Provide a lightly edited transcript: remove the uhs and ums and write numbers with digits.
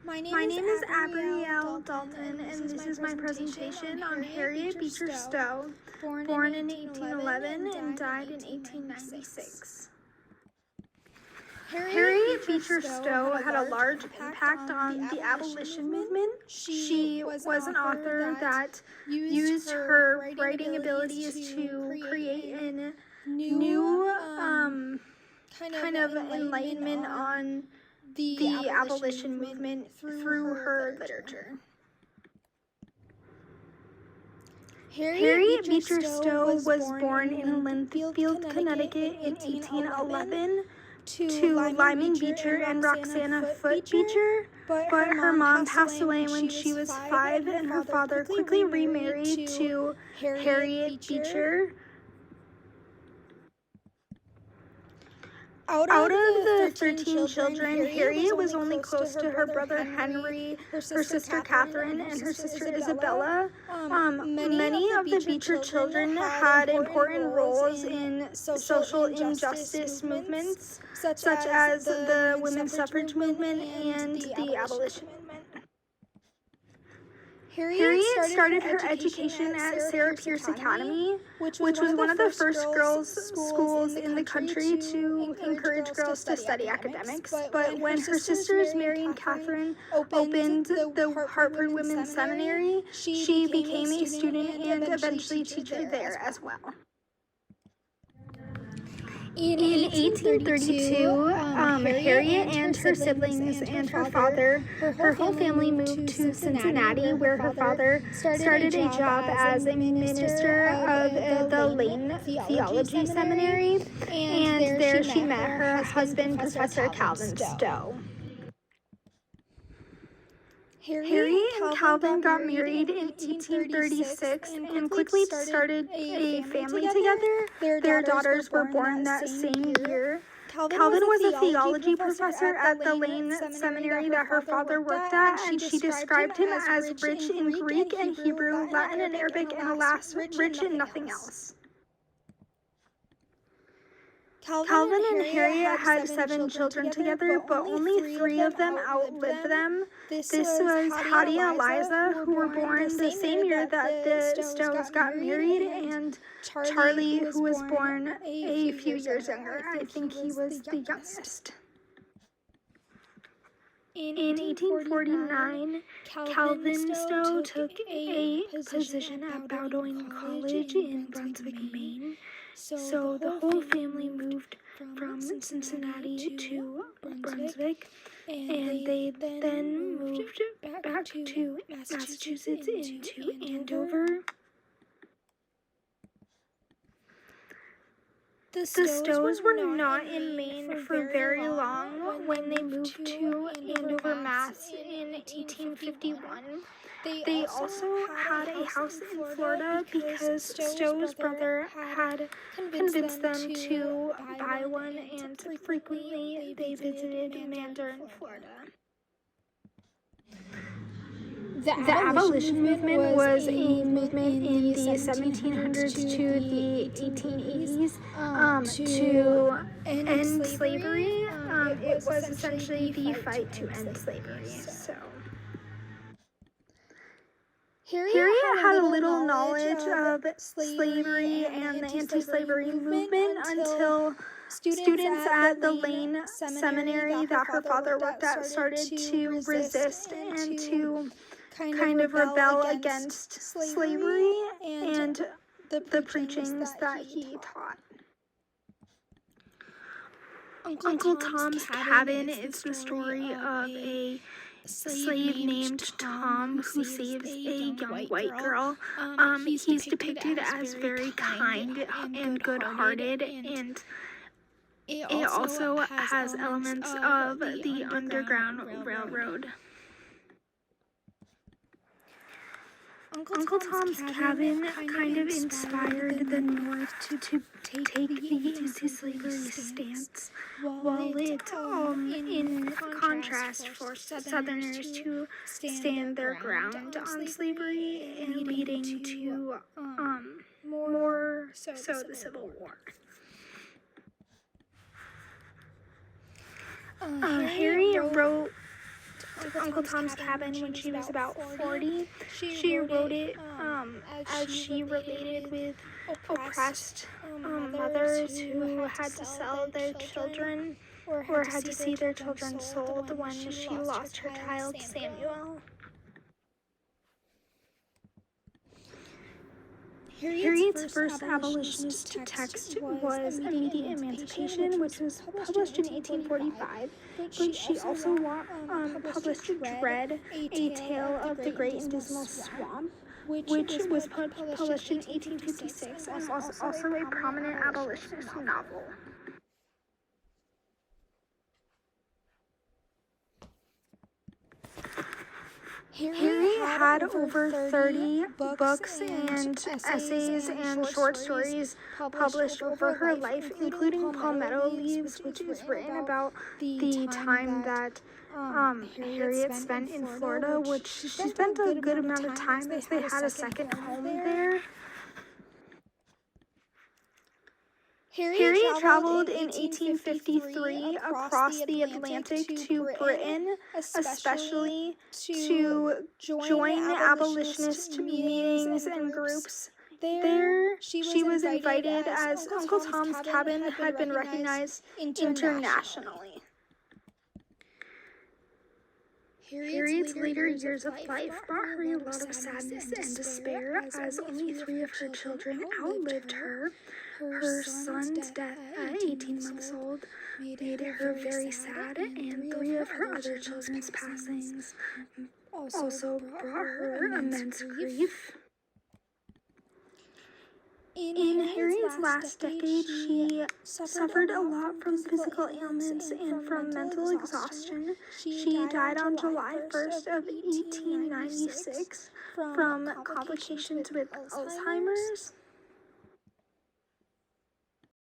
My name is Abrielle Dalton, and this is my presentation on Harriet Beecher Stowe, born in 1811 and died in 1896. Harriet Beecher Stowe had a large impact on the abolition movement. She was an author that used her writing abilities to create a new kind of enlightenment on the abolition movement through her literature. Harriet Beecher Stowe was born in Linfield, Connecticut in 1811 to Lyman Beecher and Roxana Foote Beecher, but her mom passed away when she was 5, and her father quickly remarried to Harriet Beecher. Out of the 13 children, Harriet was only close to her brother Henry, her sister Catherine, and her sister Isabella. Many of the Beecher children had important roles in social injustice movements, such as the women's suffrage movement and the abolition movement. Harriet started her education at Sarah Pierce Academy, which was one of the first girls' schools in the country to encourage girls to study academics. But when her sisters, Mary and Catherine, opened the Hartford Women's Seminary, she became a student and eventually teacher there as well. In 1832, Harriet and her siblings and her father, her whole family moved to Cincinnati, where her father started a job as a minister of the Lane Theology Seminary, and there she met her husband, Professor Calvin Stowe. Harriet and Calvin got married in 1836 and quickly started a family together. Their daughters were born that same year. Calvin was a theology professor at the Lane Seminary that her father worked at, and she described him as rich in Greek and Hebrew, Latin and Arabic, and alas, rich in nothing else. Calvin and Harriet had 7 children together, but only 3 of them outlived them. This was Hattie and Eliza, who were born the same year that the Stowes got married, and Charlie, who was born a few years younger. I think he was the youngest. In 1849, Calvin Stowe took a position at Bowdoin College in Brunswick, Maine. So the whole family moved from Cincinnati to Brunswick, and they then moved back to Massachusetts into Andover. The Stowes were not in Maine for very long when they moved to Andover, Mass. in 1851. They also had a house in Florida because Stowe's brother had convinced them to buy one, and frequently they visited Mandarin, Florida. The abolition movement was a movement in the 1700s to the 1880s to end slavery. It was essentially the fight to end slavery. So Harriet had a little knowledge of slavery and the anti-slavery movement until students at the Lane Seminary that her father worked at started to resist and to kind of rebel against slavery and the preachings that he taught. Uncle Tom's Cabin is the story of a slave named Tom who saves a young white girl. He's depicted as very kind and good-hearted, and it also has elements of the Underground Railroad. Uncle Tom's Cabin kind of inspired the North to take the anti-slavery stance, while it, in contrast, forced Southerners to stand their ground on slavery, and leading to more so the Civil War. Harriet wrote Uncle Tom's Cabin when she was about 40. She wrote it as she related with oppressed mothers who had to sell their children or had to see their children sold when she lost her child Samuel. Harriet's first abolitionist text was Immediate Emancipation, which was published in 1845, but she also published Dread, A Tale of the Great and Dismal Swamp, which was published in 1856 and was also a prominent abolitionist novel. Harriet had over 30 books and essays and short stories published over her life, including Palmetto Leaves, which was written about the time that Harriet spent in Florida, which she spent a good amount of time as they had a second home there. Harriet traveled in 1853 across the Atlantic to Britain, especially to join the abolitionist meetings and groups. There, she was invited as Uncle Tom's Cabin had been recognized internationally. Harriet's later years of life brought her a lot of sadness and despair, as only 3 of her children outlived her. Her son's death at 18 months old made her very sad, and 3 of her other children's passings also brought her immense grief. In Harriet's last decade, she suffered a lot from physical ailments and from mental exhaustion. She died on July 1st of 1896 from complications with Alzheimer's.